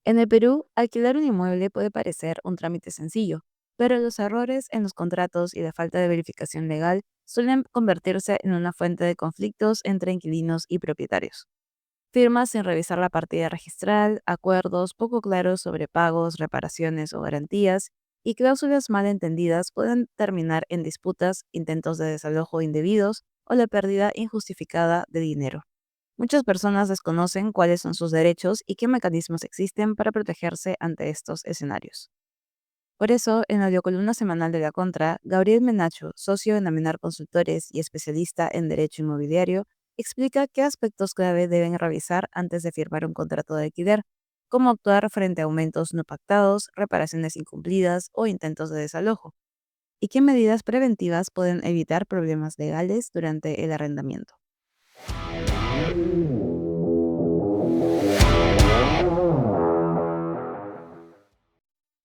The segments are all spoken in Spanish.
En el Perú, alquilar un inmueble puede parecer un trámite sencillo, pero los errores en los contratos y la falta de verificación legal suelen convertirse en una fuente de conflictos entre inquilinos y propietarios. Firmas sin revisar la partida registral, acuerdos poco claros sobre pagos, reparaciones o garantías, y cláusulas mal entendidas pueden terminar en disputas, intentos de desalojo indebidos o la pérdida injustificada de dinero. Muchas personas desconocen cuáles son sus derechos y qué mecanismos existen para protegerse ante estos escenarios. Por eso, en la audiocolumna semanal de La Contra, Gabriel Menacho, socio en Aminar Consultores y especialista en derecho inmobiliario, explica qué aspectos clave deben revisar antes de firmar un contrato de alquiler, cómo actuar frente a aumentos no pactados, reparaciones incumplidas o intentos de desalojo, y qué medidas preventivas pueden evitar problemas legales durante el arrendamiento.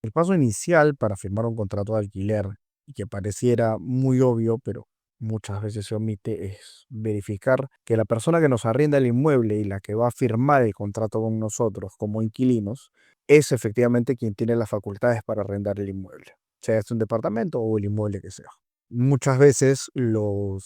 El paso inicial para firmar un contrato de alquiler, y que pareciera muy obvio, pero muchas veces se omite, es verificar que la persona que nos arrienda el inmueble y la que va a firmar el contrato con nosotros como inquilinos es efectivamente quien tiene las facultades para arrendar el inmueble, sea este un departamento o el inmueble que sea. Muchas veces o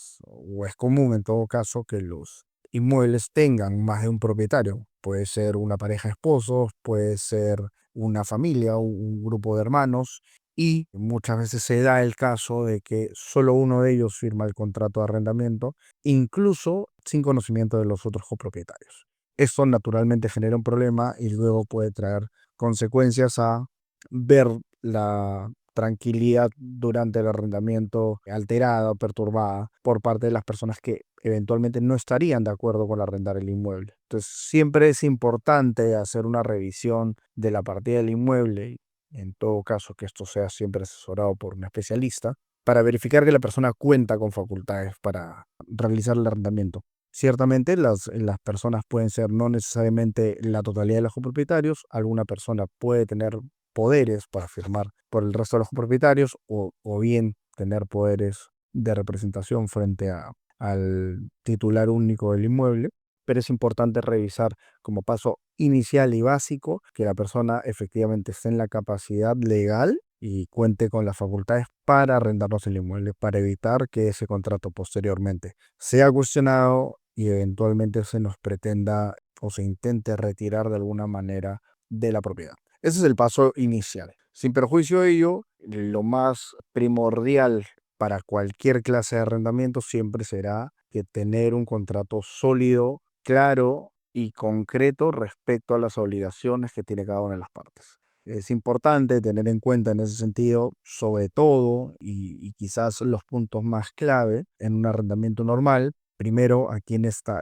es común en todo caso, que los inmuebles tengan más de un propietario. Puede ser una pareja de esposos, puede ser una familia, un grupo de hermanos, y muchas veces se da el caso de que solo uno de ellos firma el contrato de arrendamiento, incluso sin conocimiento de los otros copropietarios. Esto naturalmente genera un problema y luego puede traer consecuencias a ver la tranquilidad durante el arrendamiento alterada o perturbada por parte de las personas que eventualmente no estarían de acuerdo con arrendar el inmueble. Entonces, siempre es importante hacer una revisión de la partida del inmueble, en todo caso que esto sea siempre asesorado por un especialista, para verificar que la persona cuenta con facultades para realizar el arrendamiento. Ciertamente las personas pueden ser no necesariamente la totalidad de los copropietarios. Alguna persona puede tener poderes para firmar por el resto de los copropietarios, o bien tener poderes de representación frente al titular único del inmueble, pero es importante revisar como paso inicial y básico que la persona efectivamente esté en la capacidad legal y cuente con las facultades para arrendarnos el inmueble, para evitar que ese contrato posteriormente sea cuestionado y eventualmente se nos pretenda o se intente retirar de alguna manera de la propiedad. Ese es el paso inicial. Sin perjuicio de ello, lo más primordial para cualquier clase de arrendamiento siempre será que tener un contrato sólido, claro y concreto respecto a las obligaciones que tiene cada una de las partes. Es importante tener en cuenta en ese sentido, sobre todo, y quizás los puntos más clave en un arrendamiento normal. Primero, quién está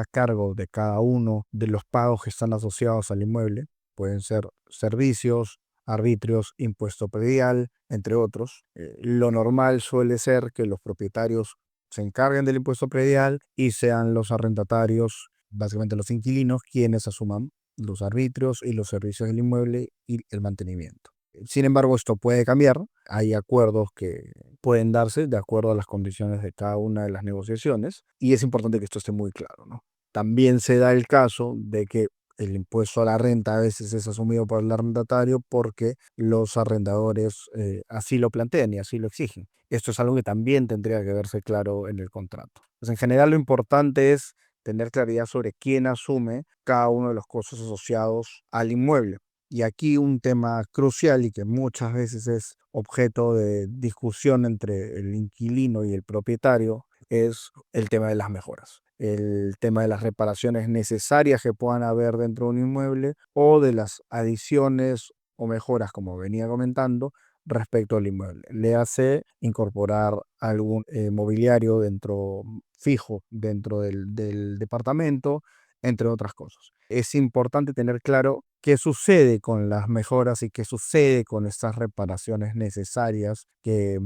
a cargo de cada uno de los pagos que están asociados al inmueble. Pueden ser servicios, arbitrios, impuesto predial, entre otros. Lo normal suele ser que los propietarios se encarguen del impuesto predial y sean los arrendatarios, básicamente los inquilinos, quienes asuman los arbitrios y los servicios del inmueble y el mantenimiento. Sin embargo, esto puede cambiar. Hay acuerdos que pueden darse de acuerdo a las condiciones de cada una de las negociaciones, y es importante que esto esté muy claro, ¿no? También se da el caso de que el impuesto a la renta a veces es asumido por el arrendatario porque los arrendadores así lo plantean y así lo exigen. Esto es algo que también tendría que verse claro en el contrato. Pues en general lo importante es tener claridad sobre quién asume cada uno de los costos asociados al inmueble. Y aquí un tema crucial y que muchas veces es objeto de discusión entre el inquilino y el propietario es el tema de las mejoras, el tema de las reparaciones necesarias que puedan haber dentro de un inmueble, o de las adiciones o mejoras, como venía comentando, respecto al inmueble. Le hace incorporar algún mobiliario fijo dentro del departamento, entre otras cosas. Es importante tener claro qué sucede con las mejoras y qué sucede con estas reparaciones necesarias que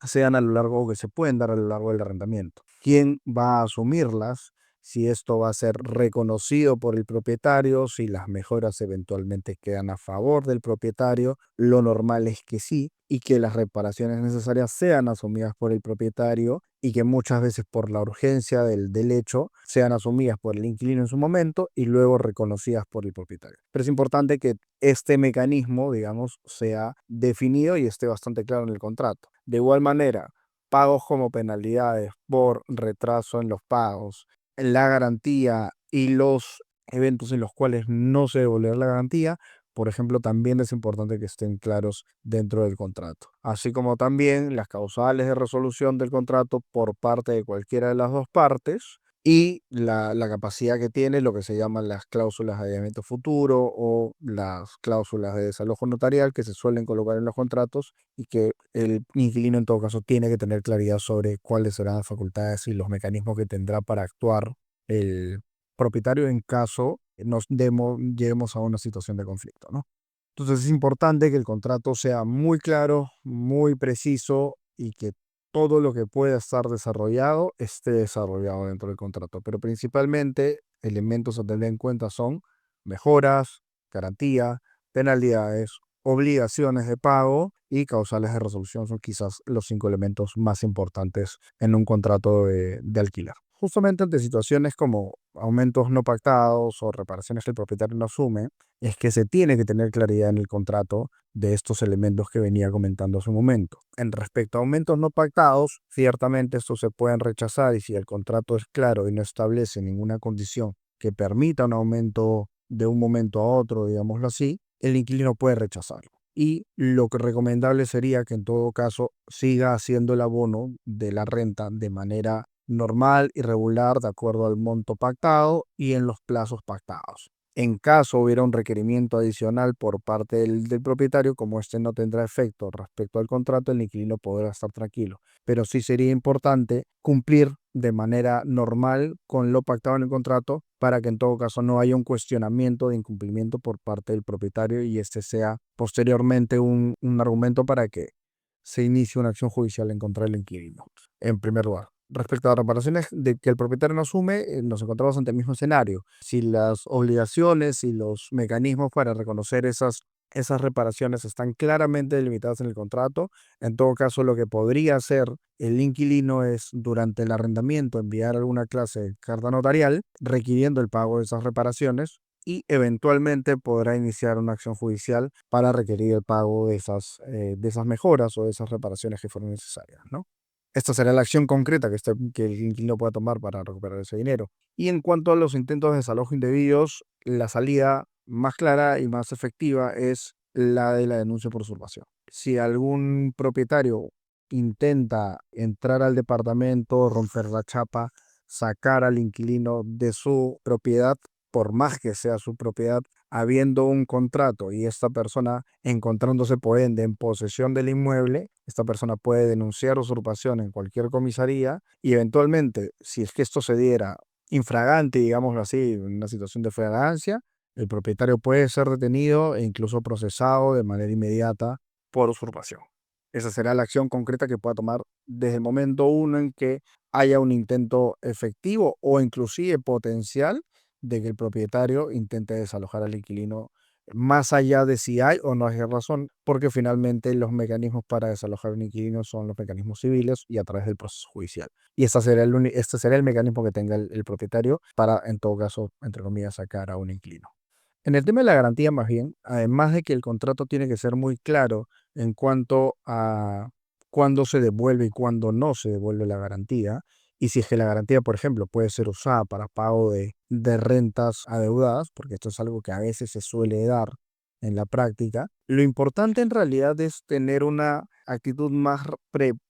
sean a lo largo, o que se pueden dar a lo largo del arrendamiento. ¿Quién va a asumirlas? si esto va a ser reconocido por el propietario, si las mejoras eventualmente quedan a favor del propietario. Lo normal es que sí, y que las reparaciones necesarias sean asumidas por el propietario y que muchas veces por la urgencia del hecho sean asumidas por el inquilino en su momento y luego reconocidas por el propietario. Pero es importante que este mecanismo, digamos, sea definido y esté bastante claro en el contrato. De igual manera, pagos como penalidades por retraso en los pagos, la garantía y los eventos en los cuales no se devolverá la garantía, por ejemplo, también es importante que estén claros dentro del contrato. Así como también las causales de resolución del contrato por parte de cualquiera de las dos partes y la capacidad que tiene lo que se llaman las cláusulas de adiamento futuro o las cláusulas de desalojo notarial que se suelen colocar en los contratos y que el inquilino en todo caso tiene que tener claridad sobre cuáles serán las facultades y los mecanismos que tendrá para actuar el propietario en caso lleguemos a una situación de conflicto, ¿no? Entonces es importante que el contrato sea muy claro, muy preciso y que todo lo que pueda estar desarrollado esté desarrollado dentro del contrato. Pero principalmente elementos a tener en cuenta son mejoras, garantía, penalidades, obligaciones de pago y causales de resolución. Son quizás los 5 elementos más importantes en un contrato de alquiler. Justamente ante situaciones como aumentos no pactados o reparaciones que el propietario no asume, es que se tiene que tener claridad en el contrato de estos elementos que venía comentando hace un momento. En respecto a aumentos no pactados, ciertamente estos se pueden rechazar y si el contrato es claro y no establece ninguna condición que permita un aumento de un momento a otro, digámoslo así, el inquilino puede rechazarlo. Y lo que recomendable sería que en todo caso siga haciendo el abono de la renta de manera normal y regular de acuerdo al monto pactado y en los plazos pactados. En caso hubiera un requerimiento adicional por parte del propietario, como este no tendrá efecto respecto al contrato, el inquilino podrá estar tranquilo. Pero sí sería importante cumplir de manera normal con lo pactado en el contrato para que en todo caso no haya un cuestionamiento de incumplimiento por parte del propietario y este sea posteriormente un argumento para que se inicie una acción judicial en contra del inquilino. En primer lugar. Respecto a las reparaciones de que el propietario no asume, nos encontramos ante el mismo escenario. Si las obligaciones y los mecanismos para reconocer esas reparaciones están claramente delimitadas en el contrato, en todo caso lo que podría hacer el inquilino es durante el arrendamiento enviar alguna clase de carta notarial requiriendo el pago de esas reparaciones y eventualmente podrá iniciar una acción judicial para requerir el pago de esas mejoras o de esas reparaciones que fueron necesarias, ¿no? Esta será la acción concreta que el inquilino pueda tomar para recuperar ese dinero. Y en cuanto a los intentos de desalojo indebidos, la salida más clara y más efectiva es la de la denuncia por usurpación. Si algún propietario intenta entrar al departamento, romper la chapa, sacar al inquilino de su propiedad, por más que sea su propiedad, habiendo un contrato y esta persona encontrándose por ende en posesión del inmueble, esta persona puede denunciar usurpación en cualquier comisaría y eventualmente, si es que esto se diera infragante, digámoslo así, en una situación de flagrancia, el propietario puede ser detenido e incluso procesado de manera inmediata por usurpación. Esa será la acción concreta que pueda tomar desde el momento uno en que haya un intento efectivo o inclusive potencial de que el propietario intente desalojar al inquilino más allá de si hay o no hay razón, porque finalmente los mecanismos para desalojar un inquilino son los mecanismos civiles y a través del proceso judicial. Y este será el mecanismo que tenga el propietario para, en todo caso, entre comillas, sacar a un inquilino. En el tema de la garantía, más bien, además de que el contrato tiene que ser muy claro en cuanto a cuándo se devuelve y cuándo no se devuelve la garantía, y si es que la garantía, por ejemplo, puede ser usada para pago de rentas adeudadas, porque esto es algo que a veces se suele dar en la práctica, lo importante en realidad es tener una actitud más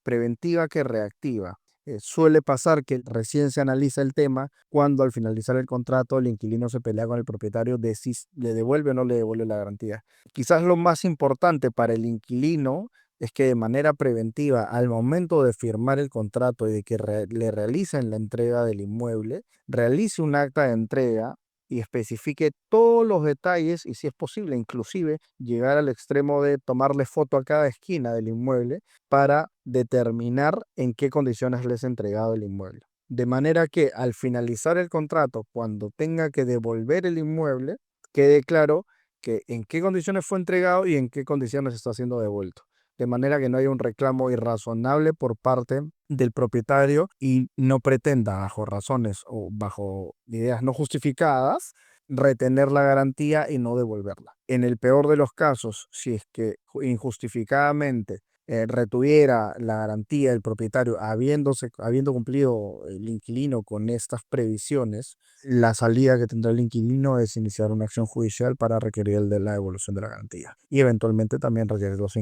preventiva que reactiva. Suele pasar que recién se analiza el tema cuando al finalizar el contrato el inquilino se pelea con el propietario de si le devuelve o no le devuelve la garantía. Quizás lo más importante para el inquilino es que de manera preventiva, al momento de firmar el contrato y de que le realicen la entrega del inmueble, realice un acta de entrega y especifique todos los detalles y si es posible, inclusive llegar al extremo de tomarle foto a cada esquina del inmueble para determinar en qué condiciones les ha entregado el inmueble. de manera que al finalizar el contrato, cuando tenga que devolver el inmueble, quede claro que en qué condiciones fue entregado y en qué condiciones está siendo devuelto, de manera que no haya un reclamo irrazonable por parte del propietario y no pretenda, bajo razones o bajo ideas no justificadas, retener la garantía y no devolverla. En el peor de los casos, si es que injustificadamente retuviera la garantía del propietario habiendo cumplido el inquilino con estas previsiones, la salida que tendrá el inquilino es iniciar una acción judicial para requerir la devolución de la garantía y eventualmente también requerir los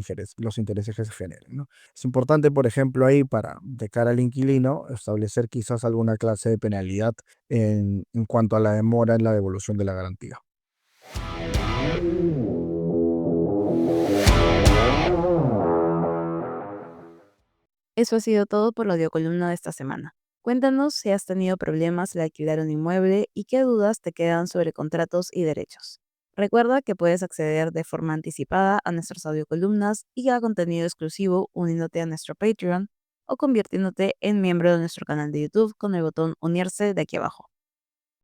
intereses que se generen, ¿no? Es importante, por ejemplo, ahí para, de cara al inquilino, establecer quizás alguna clase de penalidad en cuanto a la demora en la devolución de la garantía. Eso ha sido todo por la audiocolumna de esta semana. Cuéntanos si has tenido problemas al alquilar un inmueble y qué dudas te quedan sobre contratos y derechos. Recuerda que puedes acceder de forma anticipada a nuestras audiocolumnas y a contenido exclusivo uniéndote a nuestro Patreon o convirtiéndote en miembro de nuestro canal de YouTube con el botón unirse de aquí abajo.